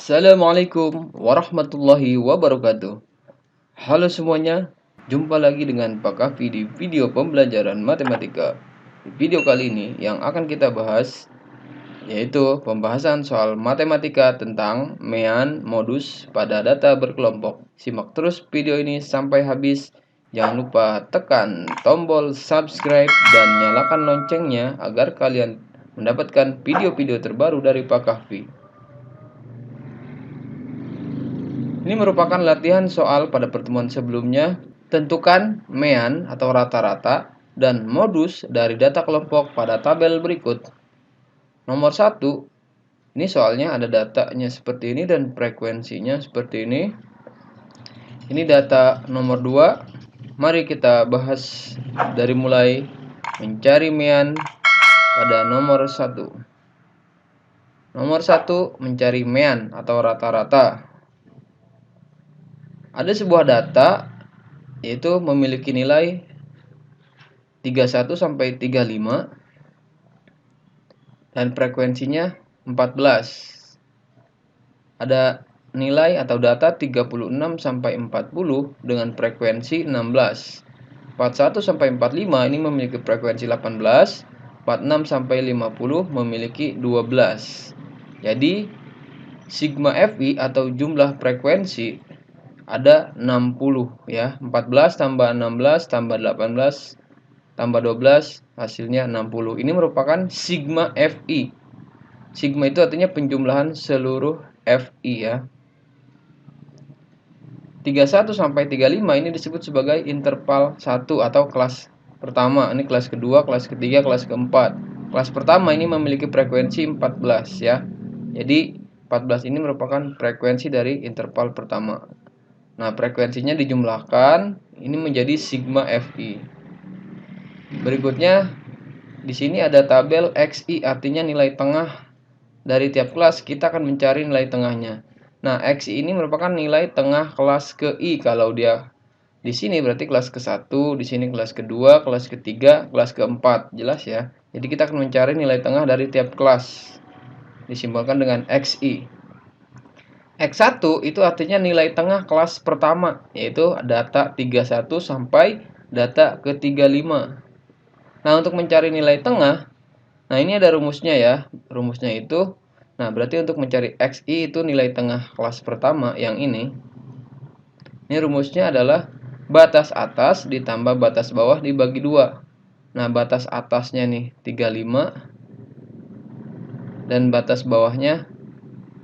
Assalamualaikum warahmatullahi wabarakatuh. Halo semuanya, jumpa lagi dengan Pak Kafi di video pembelajaran matematika. Di video kali ini yang akan kita bahas yaitu pembahasan soal matematika tentang mean modus pada data berkelompok. Simak terus video ini sampai habis. Jangan lupa tekan tombol subscribe dan nyalakan loncengnya agar kalian mendapatkan video-video terbaru dari Pak Kahfi. Ini merupakan latihan soal pada pertemuan sebelumnya. Tentukan mean atau rata-rata dan modus dari data kelompok pada tabel berikut. Nomor 1, ini soalnya ada datanya seperti ini dan frekuensinya seperti ini. Ini data nomor 2. Mari kita bahas dari mulai mencari mean pada nomor 1. Nomor 1, mencari mean atau rata-rata. Ada sebuah data yaitu memiliki nilai 31 sampai 35 dan frekuensinya 14. Ada nilai atau data 36 sampai 40 dengan frekuensi 16. 41 sampai 45 ini memiliki frekuensi 18. 46 sampai 50 memiliki 12. Jadi sigma Fi atau jumlah frekuensi ada 60 ya. 14 tambah 16 tambah 18 tambah 12 hasilnya 60. Ini merupakan sigma Fi. Sigma itu artinya penjumlahan seluruh Fi ya. 31 sampai 35 ini disebut sebagai interval 1 atau kelas pertama. Ini kelas kedua, kelas ketiga, kelas keempat. Kelas pertama ini memiliki frekuensi 14 ya. Jadi 14 ini merupakan frekuensi dari interval pertama. Nah, frekuensinya dijumlahkan, ini menjadi sigma Fi. Berikutnya, di sini ada tabel Xi, artinya nilai tengah dari tiap kelas. Kita akan mencari nilai tengahnya. Nah, Xi ini merupakan nilai tengah kelas ke I. Kalau dia di sini berarti kelas ke-1, di sini kelas kedua, kelas ketiga, kelas keempat. Jelas ya? Jadi kita akan mencari nilai tengah dari tiap kelas. Disimbolkan dengan Xi. X1 itu artinya nilai tengah kelas pertama, yaitu data 31 sampai data ke-35. Nah, untuk mencari nilai tengah, nah ini ada rumusnya ya. Rumusnya itu, nah berarti untuk mencari Xi itu nilai tengah kelas pertama yang ini. Ini rumusnya adalah batas atas ditambah batas bawah dibagi 2. Nah, batas atasnya nih 35 dan batas bawahnya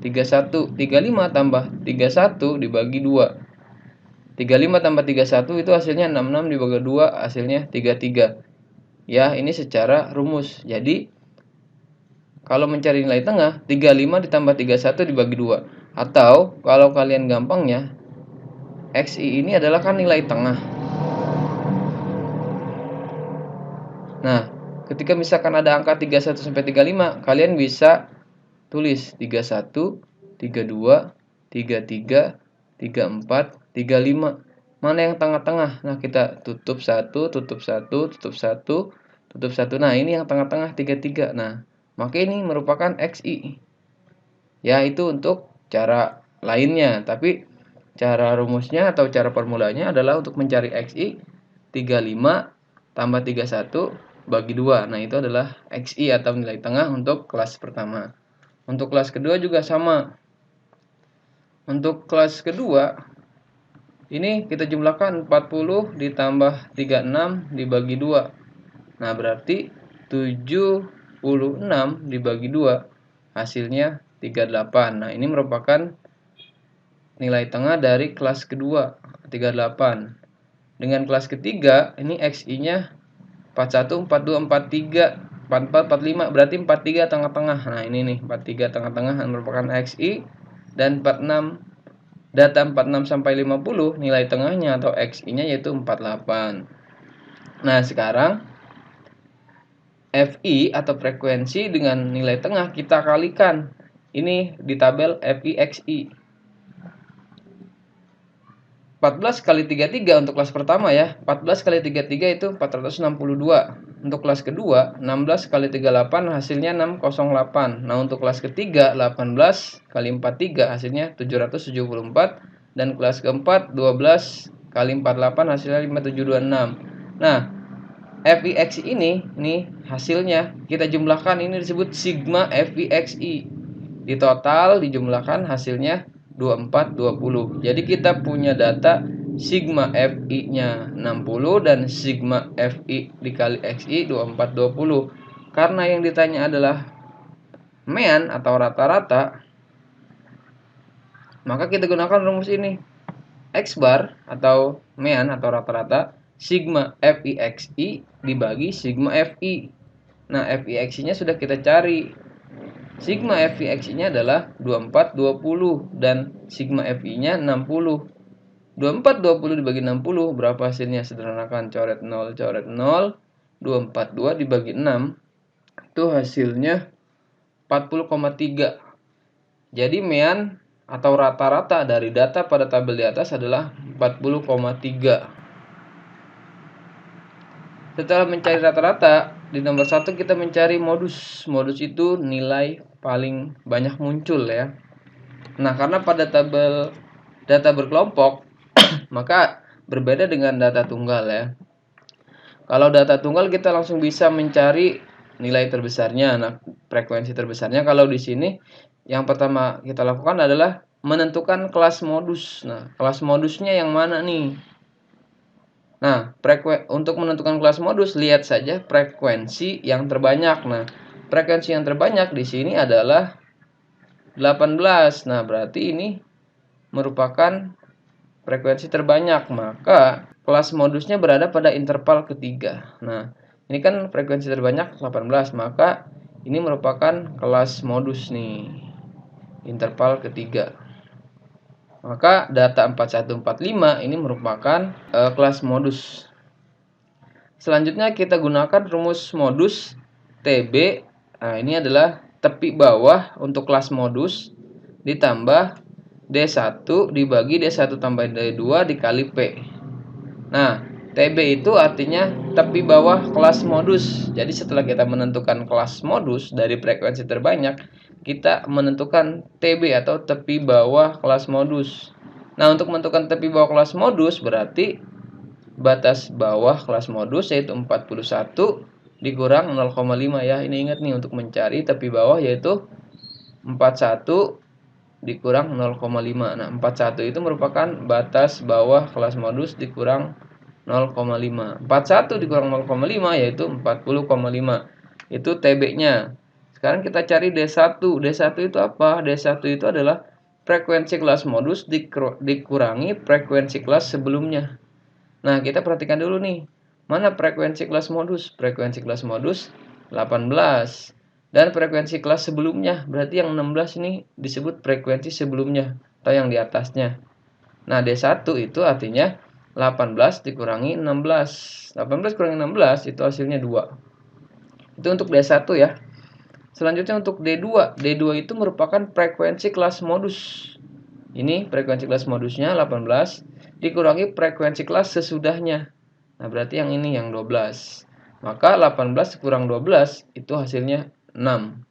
31. 35 tambah 31 dibagi 2. 35 tambah 31 itu hasilnya 66 dibagi 2 hasilnya 33. Ya, ini secara rumus. Jadi kalau mencari nilai tengah 35 ditambah 31 dibagi 2. Atau kalau kalian gampangnya Xi ini adalah kan nilai tengah. Nah, ketika misalkan ada angka 31 sampai 35, kalian bisa tulis 31, 32, 33, 34, 35. Mana yang tengah-tengah? Nah, kita tutup 1, tutup 1, tutup 1, tutup 1. Nah, ini yang tengah-tengah 33. Nah, maka ini merupakan Xi. Ya, itu untuk cara lainnya. Tapi cara rumusnya atau cara formulanya adalah untuk mencari Xi 35 tambah 31 bagi 2. Nah, itu adalah Xi atau nilai tengah untuk kelas pertama. Untuk kelas kedua juga sama. Untuk kelas kedua, ini kita jumlahkan 40 ditambah 36 dibagi 2. Nah, berarti 76 dibagi 2 hasilnya 38. Nah, ini merupakan nilai tengah dari kelas kedua, 38. Dengan kelas ketiga, ini Xi-nya 41, 42, 43, 44, 45, berarti 43 tengah-tengah. Nah, ini nih, 43 tengah-tengah merupakan Xi, dan 46, data 46 sampai 50 nilai tengahnya atau Xi-nya yaitu 48. Nah, sekarang Fi atau frekuensi dengan nilai tengah kita kalikan. Ini di tabel Fi Xi. 14 kali 33 untuk kelas pertama ya. 14 kali 33 itu 462. Untuk kelas kedua, 16 kali 38 hasilnya 608. Nah, untuk kelas ketiga, 18 kali 43 hasilnya 774. Dan kelas keempat, 12 kali 48 hasilnya 5726. Nah, FIXI ini hasilnya kita jumlahkan, ini disebut sigma FIXI. Di total dijumlahkan hasilnya 2420. Jadi kita punya data sigma FI-nya 60 dan sigma FI dikali XI 2420. Karena yang ditanya adalah mean atau rata-rata, maka kita gunakan rumus ini. X bar atau mean atau rata-rata sigma FIXI dibagi sigma FI. Nah, FIXI-nya sudah kita cari. Sigma FIXI-nya adalah 2420 dan sigma FI-nya 60. 2420 dibagi 60 berapa hasilnya? Sederhanakan, coret 0 coret 0. 242 dibagi 6 itu hasilnya 40,3. Jadi mean atau rata-rata dari data pada tabel di atas adalah 40,3. Setelah mencari rata-rata, di nomor 1 kita mencari modus. Modus itu nilai paling banyak muncul ya. Nah, karena pada tabel data berkelompok maka berbeda dengan data tunggal ya. Kalau data tunggal kita langsung bisa mencari nilai terbesarnya. Nah, frekuensi terbesarnya kalau di sini yang pertama kita lakukan adalah menentukan kelas modus. Nah, kelas modusnya yang mana nih? Nah, untuk menentukan kelas modus, lihat saja frekuensi yang terbanyak. Nah, frekuensi yang terbanyak di sini adalah 18. Nah, berarti ini merupakan frekuensi terbanyak. Maka, kelas modusnya berada pada interval ketiga. Nah, ini kan frekuensi terbanyak 18. Maka, ini merupakan kelas modus nih. Interval ketiga. Maka data 4145 ini merupakan kelas modus. Selanjutnya kita gunakan rumus modus TB. Nah, ini adalah tepi bawah untuk kelas modus ditambah D1 dibagi D1 tambah D2 dikali P. Nah, TB itu artinya tepi bawah kelas modus. Jadi setelah kita menentukan kelas modus dari frekuensi terbanyak, kita menentukan TB atau tepi bawah kelas modus. Nah, untuk menentukan tepi bawah kelas modus berarti batas bawah kelas modus yaitu 41 dikurang 0,5 ya. Ini ingat nih, untuk mencari tepi bawah yaitu 41 dikurang 0,5. Nah, 41 itu merupakan batas bawah kelas modus dikurang 0,5. 41 dikurang 0,5 yaitu 40,5. Itu TB-nya. Sekarang kita cari D1. D1 itu apa? D1 itu adalah frekuensi kelas modus dikurangi frekuensi kelas sebelumnya. Nah, kita perhatikan dulu nih. Mana frekuensi kelas modus? Frekuensi kelas modus 18. Dan frekuensi kelas sebelumnya, berarti yang 16 ini disebut frekuensi sebelumnya atau yang di atasnya. Nah, D1 itu artinya 18 dikurangi 16. 18 kurangi 16 itu hasilnya 2. Itu untuk D1 ya. Selanjutnya untuk D2. D2 itu merupakan frekuensi kelas modus. Ini frekuensi kelas modusnya 18 dikurangi frekuensi kelas sesudahnya. Nah, berarti yang ini yang 12. Maka 18 kurang 12 itu hasilnya 6.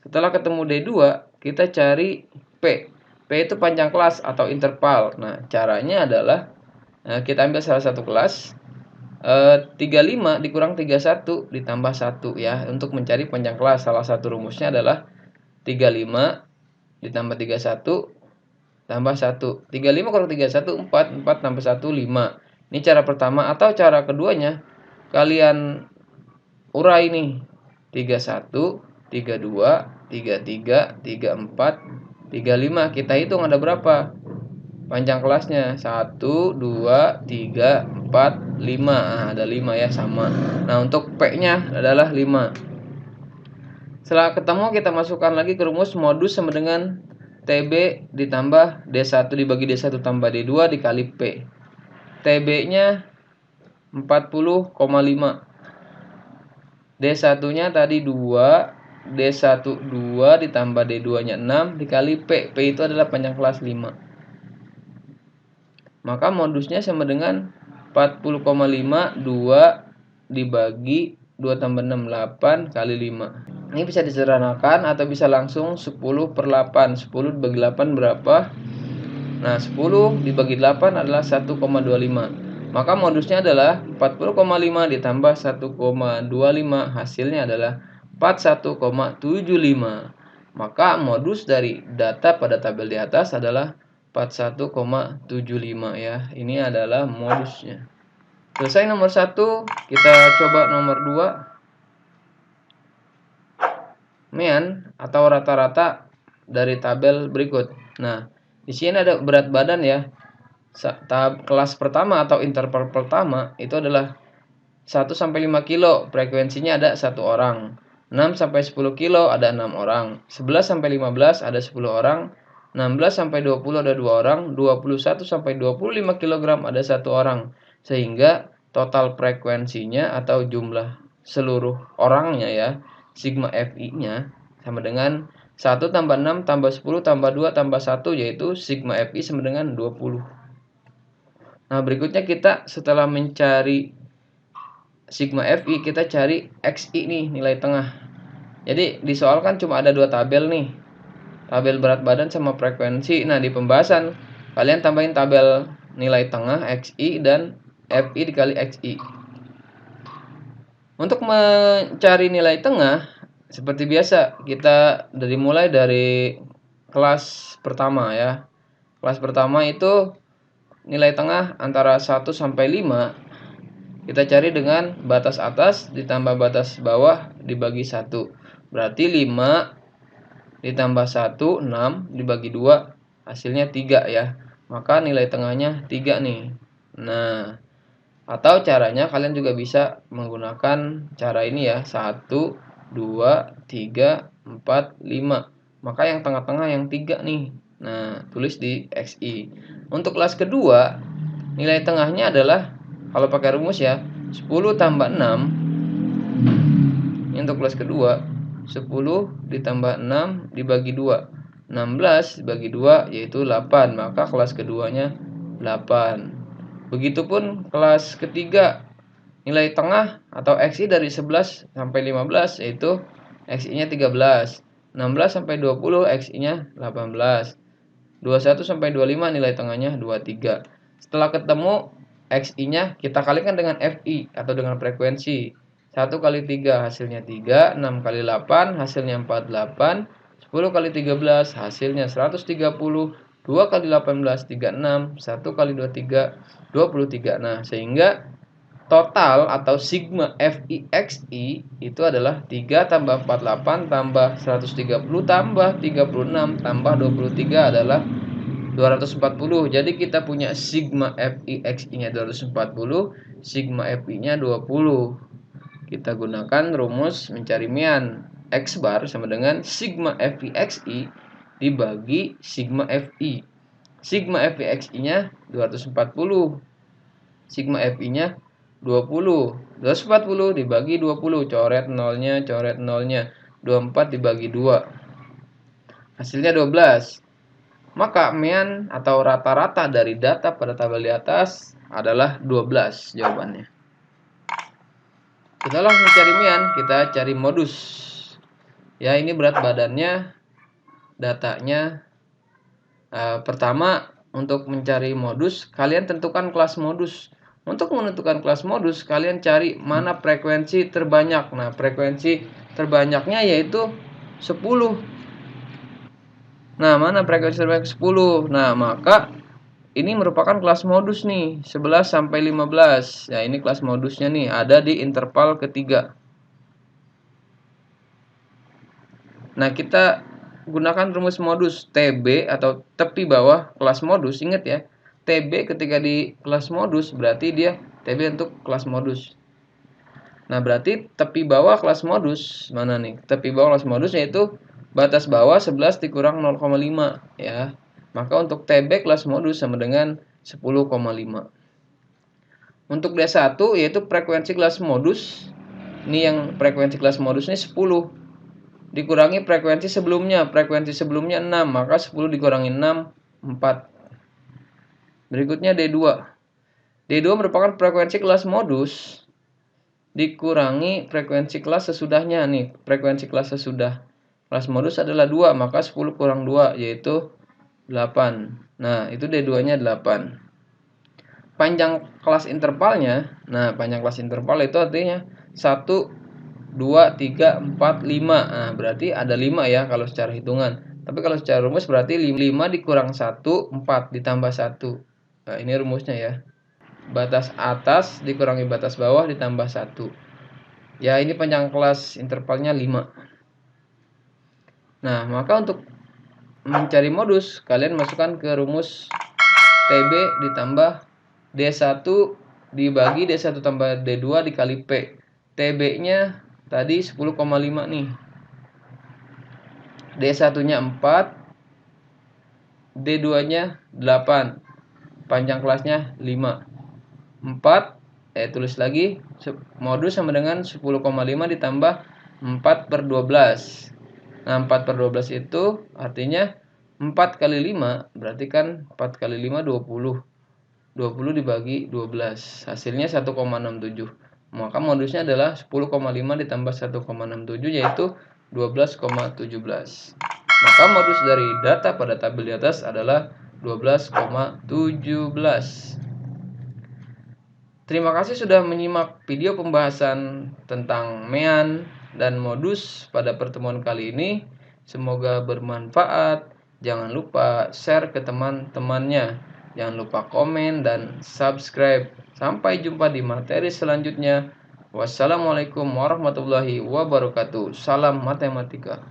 Setelah ketemu D2, kita cari P. P itu panjang kelas atau interval. Nah, caranya adalah kita ambil salah satu kelas. 35 dikurang 31 ditambah 1 ya. Untuk mencari panjang kelas, salah satu rumusnya adalah 35 ditambah 31 tambah 1. 35 kurang 31 4, 4 tambah 1 5. Ini cara pertama, atau cara keduanya kalian urai nih. 31, 32, 33, 34, 35. Kita hitung ada berapa panjang kelasnya. 1, 2, 3, 4, 5. Nah, ada 5 ya, sama. Nah, untuk P-nya adalah 5. Setelah ketemu, kita masukkan lagi ke rumus modus sama dengan TB ditambah D1 dibagi D1 tambah D2 dikali P. TB-nya 40,5. D1-nya tadi 2, D1 2 ditambah D2-nya 6 dikali P. P itu adalah panjang kelas 5. maka modusnya sama dengan 40,5 2 dibagi 2 tambah 6 8 kali 5. Ini bisa disederhanakan atau bisa langsung 10 per 8. 10 dibagi 8 berapa? Nah, 10 dibagi 8 adalah 1,25. Maka modusnya adalah 40,5 ditambah 1,25, hasilnya adalah 41,75. Maka modus dari data pada tabel di atas adalah 41,75 ya. Ini adalah modusnya. Selesai nomor 1, kita coba nomor 2. Mean atau rata-rata dari tabel berikut. Nah, di sini ada berat badan ya. Tahap kelas pertama atau interval pertama itu adalah 1 sampai 5 kilo, frekuensinya ada 1 orang. 6 sampai 10 kilo ada 6 orang. 11 sampai 15 ada 10 orang. 16 sampai 20 ada 2 orang. 21 sampai 25 kg ada 1 orang. Sehingga total frekuensinya atau jumlah seluruh orangnya ya, sigma Fi-nya sama dengan 1 tambah 6 tambah 10 tambah 2 tambah 1, yaitu sigma Fi sama dengan 20. Nah, berikutnya kita setelah mencari sigma Fi, kita cari Xi nih, nilai tengah. Jadi di soal kan cuma ada 2 tabel nih, tabel berat badan sama frekuensi. Nah, di pembahasan kalian tambahin tabel nilai tengah Xi dan Fi dikali Xi. Untuk mencari nilai tengah seperti biasa, kita mulai dari kelas pertama ya. Kelas pertama itu nilai tengah antara 1 sampai 5 kita cari dengan batas atas ditambah batas bawah dibagi 1. Berarti 5 ditambah 1, 6 dibagi 2, hasilnya 3 ya. Maka nilai tengahnya 3 nih. Nah, atau caranya kalian juga bisa menggunakan cara ini ya. 1, 2, 3, 4, 5. Maka yang tengah-tengah yang 3 nih. Nah, tulis di Xi. Untuk kelas kedua, nilai tengahnya adalah, kalau pakai rumus ya, 10 tambah 6. Ini untuk kelas kedua, 10 ditambah 6 dibagi 2. 16 dibagi 2 yaitu 8, maka kelas keduanya 8. Begitupun kelas ketiga, nilai tengah atau Xi dari 11 sampai 15 yaitu Xi-nya 13. 16 sampai 20 Xi-nya 18. 21 sampai 25 nilai tengahnya 23. Setelah ketemu Xi-nya, kita kalikan dengan Fi atau dengan frekuensi. 1 kali 3 hasilnya 3, 6 kali 8 hasilnya 48, 10 kali 13 hasilnya 130, 2 kali 18 36, 1 kali 23 23. Nah, sehingga total atau sigma Fi/Xi itu adalah 3 tambah 48 tambah 130 tambah 36 tambah 23 adalah 240. Jadi kita punya sigma Fi/Xi-nya 240, sigma Fi-nya 20. Kita gunakan rumus mencari mean. X bar sama dengan sigma Fi/Xi dibagi sigma Fi. Sigma Fi/Xi-nya 240. Sigma Fi-nya 20. 240 dibagi 20, coret nolnya, coret nolnya. 24 dibagi 2. Hasilnya 12. Maka mean atau rata-rata dari data pada tabel di atas adalah 12 jawabannya. Setelah mencari mean, kita cari modus. Ya, ini berat badannya, datanya. Pertama, untuk mencari modus, kalian tentukan kelas modus. Untuk menentukan kelas modus, kalian cari mana frekuensi terbanyak. Nah, frekuensi terbanyaknya yaitu 10. Nah, mana frekuensi terbanyak 10? Nah, maka ini merupakan kelas modus nih, 11 sampai 15. Ya, ini kelas modusnya nih, ada di interval ketiga. Nah, kita gunakan rumus modus TB atau tepi bawah kelas modus. Ingat ya, TB ketika di kelas modus berarti dia TB untuk kelas modus. Nah, berarti tepi bawah kelas modus mana nih? Tepi bawah kelas modus yaitu batas bawah 11 dikurang 0,5 ya. Maka untuk TB kelas modus sama dengan 10,5. Untuk D1 yaitu frekuensi kelas modus. Ini yang frekuensi kelas modus ini 10. Dikurangi frekuensi sebelumnya. Frekuensi sebelumnya 6, maka 10 dikurangi 6, 4. Berikutnya D2. D2 merupakan frekuensi kelas modus dikurangi frekuensi kelas sesudahnya nih. Frekuensi kelas sesudah kelas modus adalah 2, maka 10 kurang 2 yaitu 8. Nah, itu D2-nya 8. Panjang kelas intervalnya, nah panjang kelas interval itu artinya 1, 2, 3, 4, 5. Nah, berarti ada 5 ya kalau secara hitungan. Tapi kalau secara rumus berarti 5 dikurang 1, 4 ditambah 1. Nah, ini rumusnya ya. Batas atas dikurangi batas bawah ditambah 1. Ya, ini panjang kelas intervalnya 5. Nah, maka untuk mencari modus, kalian masukkan ke rumus TB ditambah D1 dibagi D1 tambah D2 dikali P. TB-nya tadi 10,5 nih. D1-nya 4, D2-nya 8. Panjang kelasnya 5. 4, tulis lagi, modus sama dengan 10,5 ditambah 4 per 12. Nah, 4 per 12 itu artinya 4 kali 5, berarti kan 4 kali 5, 20. 20 dibagi 12, hasilnya 1,67. Maka modusnya adalah 10,5 ditambah 1,67, yaitu 12,17. Maka modus dari data pada tabel di atas adalah 12,17. Terima kasih sudah menyimak video pembahasan tentang mean dan modus pada pertemuan kali ini. Semoga bermanfaat. Jangan lupa share ke teman-temannya. Jangan lupa komen dan subscribe. Sampai jumpa di materi selanjutnya. Wassalamualaikum warahmatullahi wabarakatuh. Salam matematika.